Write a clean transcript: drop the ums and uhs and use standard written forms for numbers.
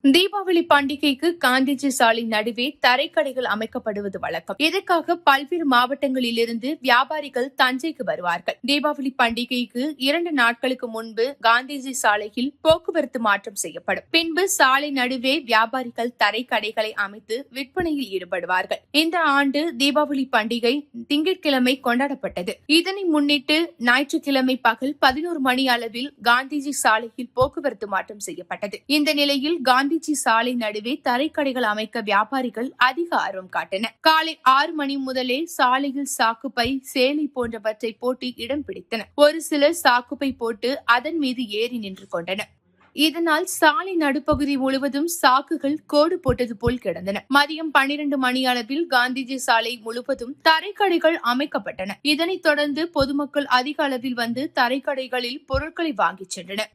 தீபாவளி பண்டிகைக்கு காந்திஜி சாலை நடுவே தரைக்கடைகள் அமைக்கப்படுவது வழக்கம். இதற்காக பல்வேறு மாவட்டங்களிலிருந்து வியாபாரிகள் தஞ்சைக்கு வருவார்கள். தீபாவளி பண்டிகைக்கு 2 நாட்களுக்கு முன்பு காந்திஜி சாலையில் போக்குவரத்து மாற்றம் செய்யப்படும். பின்பு சாலை நடுவே வியாபாரிகள் தரைக்கடைகளை அமைத்து விற்பனையில் ஈடுபடுவார்கள். இந்த ஆண்டு தீபாவளி பண்டிகை திங்கட்கிழமை கொண்டாடப்பட்டது. இதனை முன்னிட்டு ஞாயிற்றுக்கிழமை பகல் 11 மணி அளவில் காந்திஜி சாலையில் போக்குவரத்து மாற்றம் செய்யப்பட்டது. இந்த நிலையில் காந்திஜி சாலை நடுவே தரைக்கடைகள் அமைக்க வியாபாரிகள் அதிக ஆர்வம் காட்டினர். காலை 6 மணி முதலே சாலையில் சாக்குப்பை, சேலை போன்றவற்றை போட்டு இடம் பிடித்தனர். ஒரு சிலர் சாக்குப்பை போட்டு அதன் மீது ஏறி நின்று கொண்டனர். இதனால் சாலை நடுப்பகுதி முழுவதும் சாக்குகள் கோடு போட்டது போல் கிடந்தன. மதியம் 12 மணி அளவில் காந்திஜி சாலை முழுவதும் தரைக்கடைகள் அமைக்கப்பட்டன. இதனைத் தொடர்ந்து பொதுமக்கள் அதிக அளவில் வந்து தரைக்கடைகளில் பொருட்களை வாங்கிச் சென்றனர்.